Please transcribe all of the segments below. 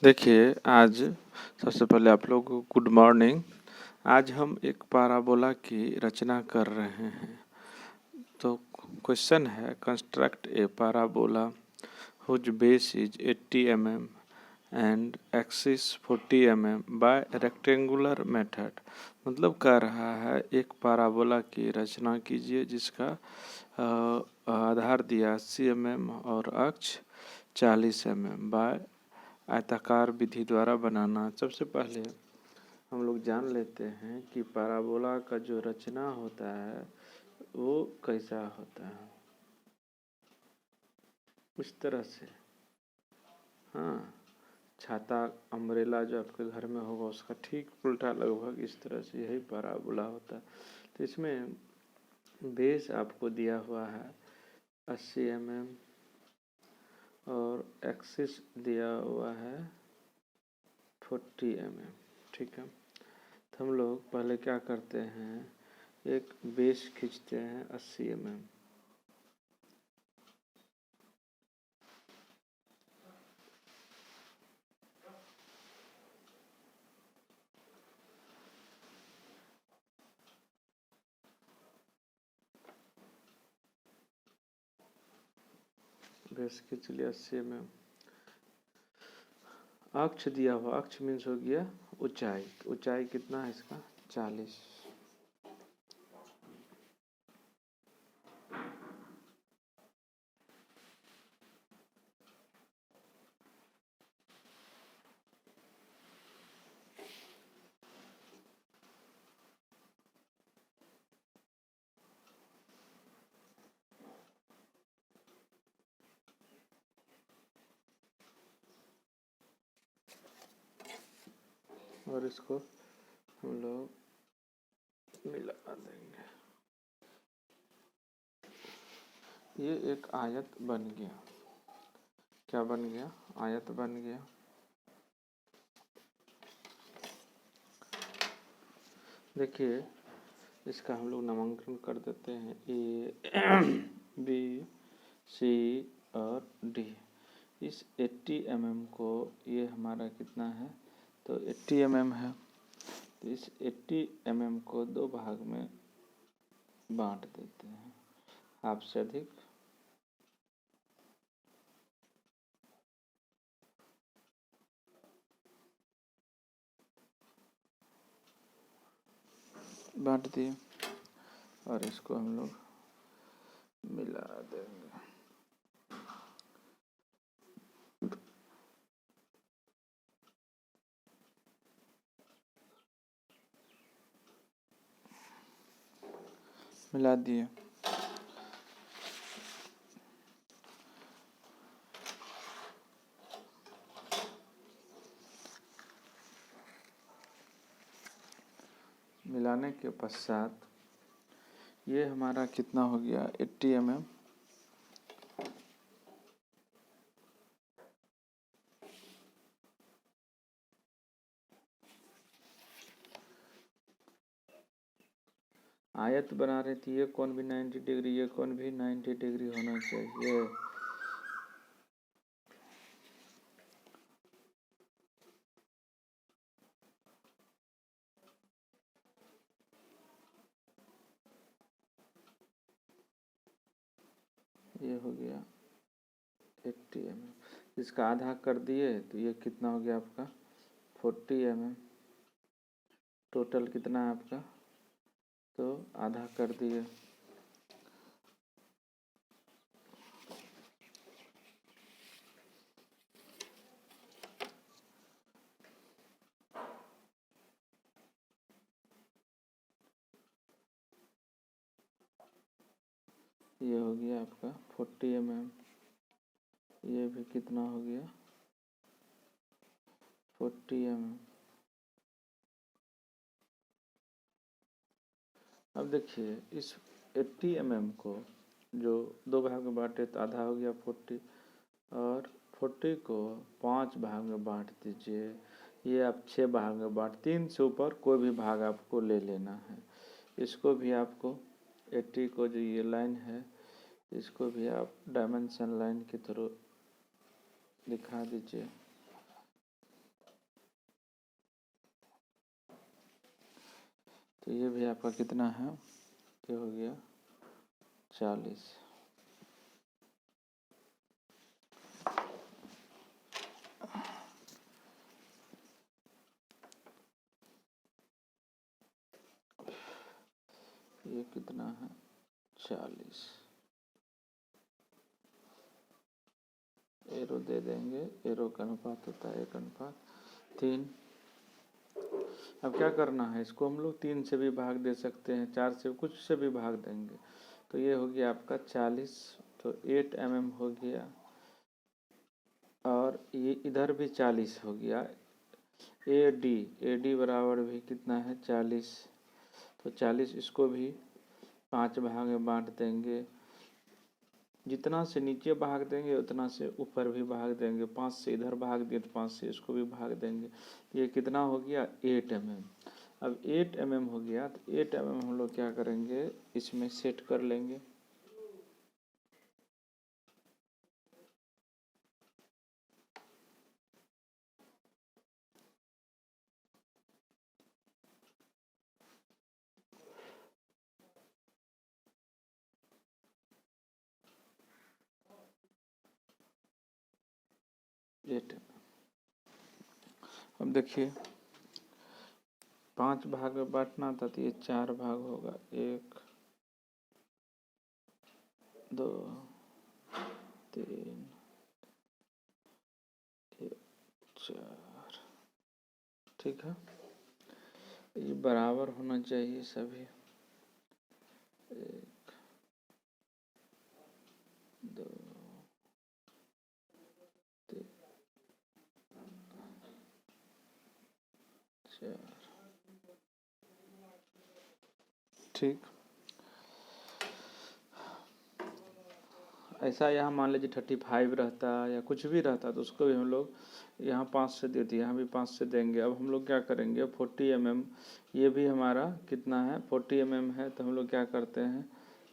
देखिए, आज सबसे पहले आप लोग को गुड मॉर्निंग। आज हम एक पैराबोला की रचना कर रहे हैं। तो क्वेश्चन है, construct a parabola whose base is 80 mm and axis 40 mm by rectangular method. मतलब कह रहा है एक पैराबोला की रचना कीजिए जिसका आधार दिया 80 mm और अक्ष 40 mm बाय आयताकार विधि द्वारा बनाना। सबसे पहले हम लोग जान लेते हैं कि पैराबोला का जो रचना होता है वो कैसा होता है। उस तरह से, हाँ, छाता अम्ब्रेला जो आपके घर में होगा उसका ठीक उल्टा लगभग इस तरह से यही पैराबोला होता है। तो इसमें बेस आपको दिया हुआ है 80 mm और एक्सिस दिया हुआ है 40 mm। ठीक है, तो हम लोग पहले क्या करते हैं, एक बेस खींचते हैं 80 mm। बेस खींच लिया 80 mm। अक्ष दिया हुआ, अक्ष मीन्स हो गया ऊंचाई। ऊंचाई कितना है इसका, 40। और इसको हम लोग मिला देंगे। ये एक आयत बन गया। क्या बन गया, आयत बन गया। देखिए, इसका हम लोग नामांकन कर देते हैं ए बी सी और डी। इस 80 mm को, ये हमारा कितना है, तो 80 mm है। तो इस 80 mm को दो भाग में बांट देते हैं, हाफ से अधिक। बांट दिए और इसको हम लोग मिला देंगे। मिला दिए। मिलाने के पश्चात ये हमारा कितना हो गया, 80 mm। आयत बना रही थी, ये कोण भी 90 डिग्री, ये कोण भी 90 डिग्री होना चाहिए। ये हो गया 80 mm। इसका आधा कर दिए तो ये कितना हो गया आपका, 40 mm। टोटल कितना है आपका, तो आधा कर दिए। ये हो गया आपका 40 mm। ये भी कितना हो गया, 40 mm। अब देखिए, इस 80 mm को जो दो भाग में बांटे तो आधा हो गया 40, और 40 को 5 भाग में बांट दीजिए। ये आप 6 भाग में बांट, 3 से ऊपर कोई भी भाग आपको ले लेना है। इसको भी आपको 80 को जो ये लाइन है इसको भी आप डायमेंशन लाइन के थ्रू दिखा दीजिए। तो ये भी आपका कितना है, ये हो गया 40। ये कितना है 40। एरो दे देंगे, एरो का अनुपात होता है 1:3। अब क्या करना है, इसको हम लोग 3 से भी भाग दे सकते हैं, 4 से, कुछ से भी भाग देंगे। तो ये हो गया आपका 40, तो 8 mm हो गया, और ये इधर भी 40 हो गया। AD बराबर भी कितना है 40, तो 40 इसको भी 5 भाग में बांट देंगे। जितना से नीचे भाग देंगे उतना से ऊपर भी भाग देंगे। 5 से इधर भाग दिए तो 5 से इसको भी भाग देंगे। ये कितना हो गया 8 mm। अब 8 mm हो गया, तो 8 mm हम लोग क्या करेंगे, इसमें सेट कर लेंगे। अब देखिए 5 भाग में बांटना था, तो ये 4 भाग होगा, 1 2 3 4। ठीक है, ये बराबर होना चाहिए सभी। 1 2 3 4। ठीक, ऐसा यहाँ मान लीजिए 35 रहता या कुछ भी रहता, तो उसको भी हम लोग यहाँ 5 से दे दिए, यहाँ भी 5 से देंगे। अब हम लोग क्या करेंगे, 40 mm, ये भी हमारा कितना है 40 mm है, तो हम लोग क्या करते हैं,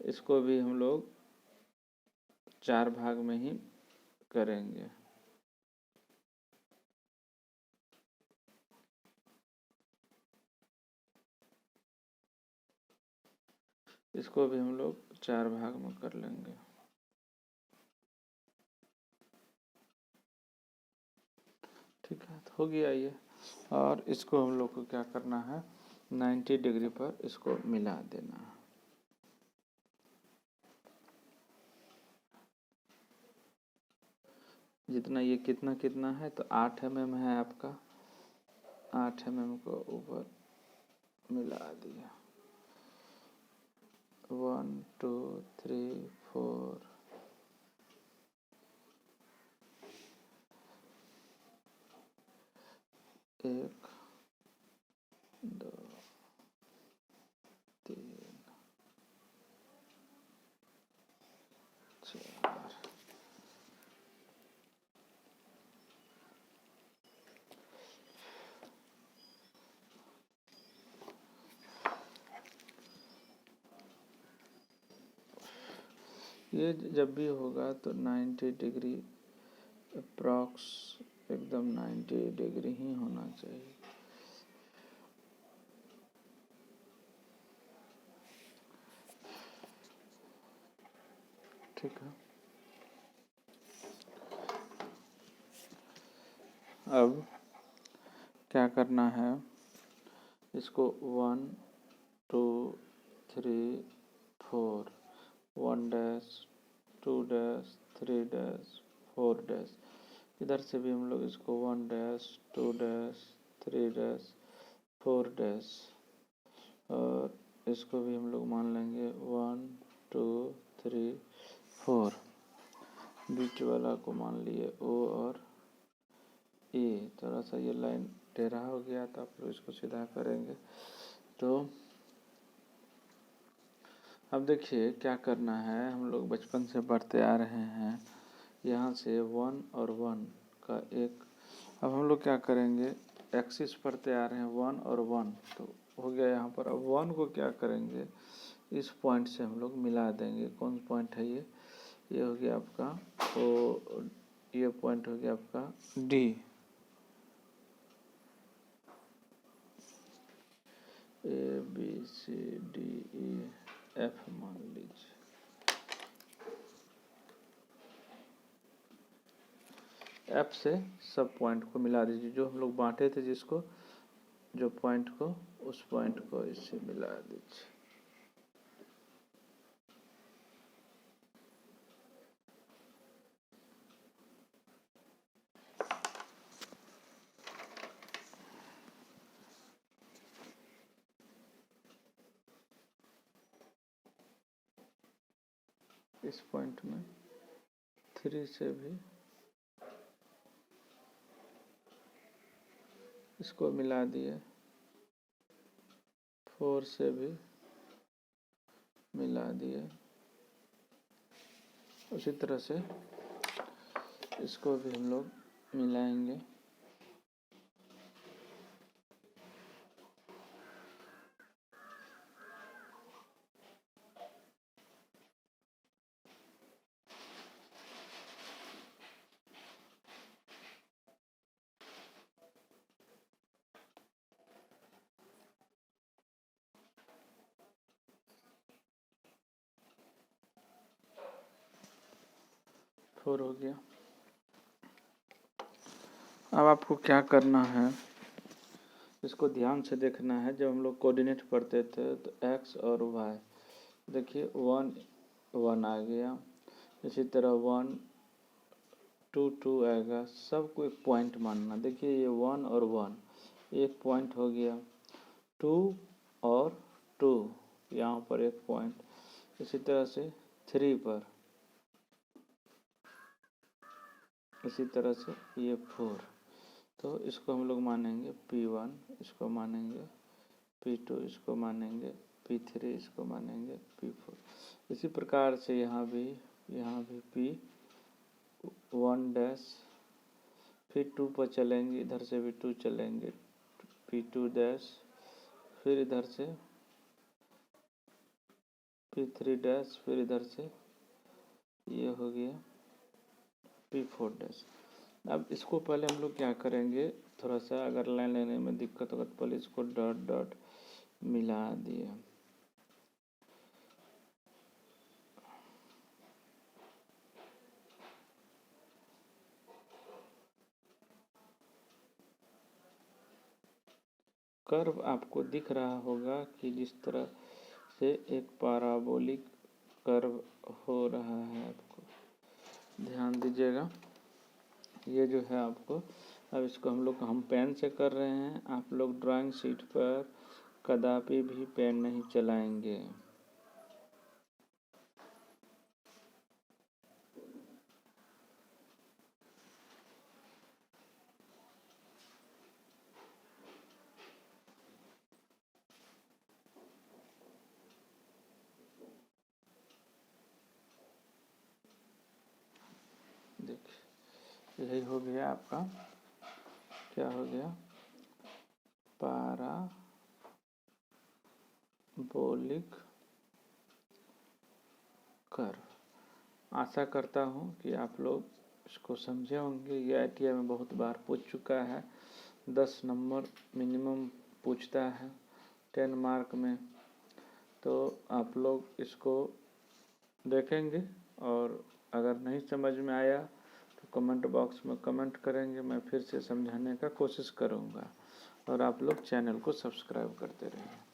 इसको भी हम लोग 4 भाग में ही करेंगे। इसको भी हम लोग 4 भाग में कर लेंगे। ठीक है, तो हो गया ये। और इसको हम लोग को क्या करना है, 90 डिग्री पर इसको मिला देना है। जितना ये कितना कितना है, तो 8 mm है आपका, 8 mm को ऊपर मिला दिया। 1 2 3 4, 1 2 3 4। ये जब भी होगा तो 90 डिग्री अप्रॉक्स, एकदम 90 डिग्री ही होना चाहिए। ठीक है, अब क्या करना है, इसको 1 2 3 4, 1 डैश 2 डैश 3 डैश 4 डैश, इधर से भी हम लोग इसको 1 डैश 2 डैश 3 डैश 4 डैश, और इसको भी हम लोग मान लेंगे 1 2 3 4। बीच वाला को मान लिए O और E। थोड़ा सा ये लाइन टेढ़ा हो गया, तो आप लोग इसको सीधा करेंगे। तो अब देखिए क्या करना है, हम लोग बचपन से पढ़ते आ रहे हैं, यहाँ से 1 और 1 का एक, अब हम लोग क्या करेंगे, एक्सिस पढ़ते आ रहे हैं 1 और 1, तो हो गया यहाँ पर। अब 1 को क्या करेंगे, इस पॉइंट से हम लोग मिला देंगे। कौन पॉइंट है ये हो गया आपका ओ, ये पॉइंट हो गया आपका D। A B ABCDEF मान लीजिए। F से सब पॉइंट को मिला दीजिए, जो हम लोग बांटे थे जिसको, जो पॉइंट को, उस पॉइंट को इससे मिला दीजिए। इस पॉइंट में 3 से भी इसको मिला दिए, 4 से भी मिला दिए, उसी तरह से इसको भी हम लोग मिलाएंगे। फोर हो गया। अब आपको क्या करना है, इसको ध्यान से देखना है। जब हम लोग कोऑर्डिनेट पढ़ते थे तो x और y, देखिए 1 1 आ गया, इसी तरह 1 2 2 आएगा, सबको एक पॉइंट मानना। देखिए ये 1 और 1 एक पॉइंट हो गया, 2 और 2 यहाँ पर एक पॉइंट, इसी तरह से 3 पर, इसी तरह से ये 4, तो इसको हम लोग मानेंगे P1, इसको मानेंगे P2, इसको मानेंगे P3, इसको मानेंगे P4। इसी प्रकार से यहाँ भी P1 डैश, फिर 2 पर चलेंगे, इधर से भी 2 चलेंगे, P2 डैश, फिर इधर से P3 डैश, फिर इधर से ये हो गया P4 डैश। अब इसको पहले हम लोग क्या करेंगे, थोड़ा सा अगर लाइन लेने में दिक्कत होगा तो पहले इसको डॉट डॉट मिला दिए। कर्व आपको दिख रहा होगा कि जिस तरह से एक पैराबोलिक कर्व हो रहा है, आपको ध्यान दीजिएगा। ये जो है आपको, अब इसको हम पेन से कर रहे हैं, आप लोग ड्राइंग शीट पर कदापि भी पेन नहीं चलाएंगे। देखिए यही हो गया आपका, क्या हो गया, पैराबोलिक कर्व। आशा करता हूँ कि आप लोग इसको समझे होंगे। ये ITI में बहुत बार पूछ चुका है, 10 नंबर मिनिमम पूछता है 10 मार्क में, तो आप लोग इसको देखेंगे और अगर नहीं समझ में आया तो कमेंट बॉक्स में कमेंट करेंगे, मैं फिर से समझाने का कोशिश करूँगा। और आप लोग चैनल को सब्सक्राइब करते रहें।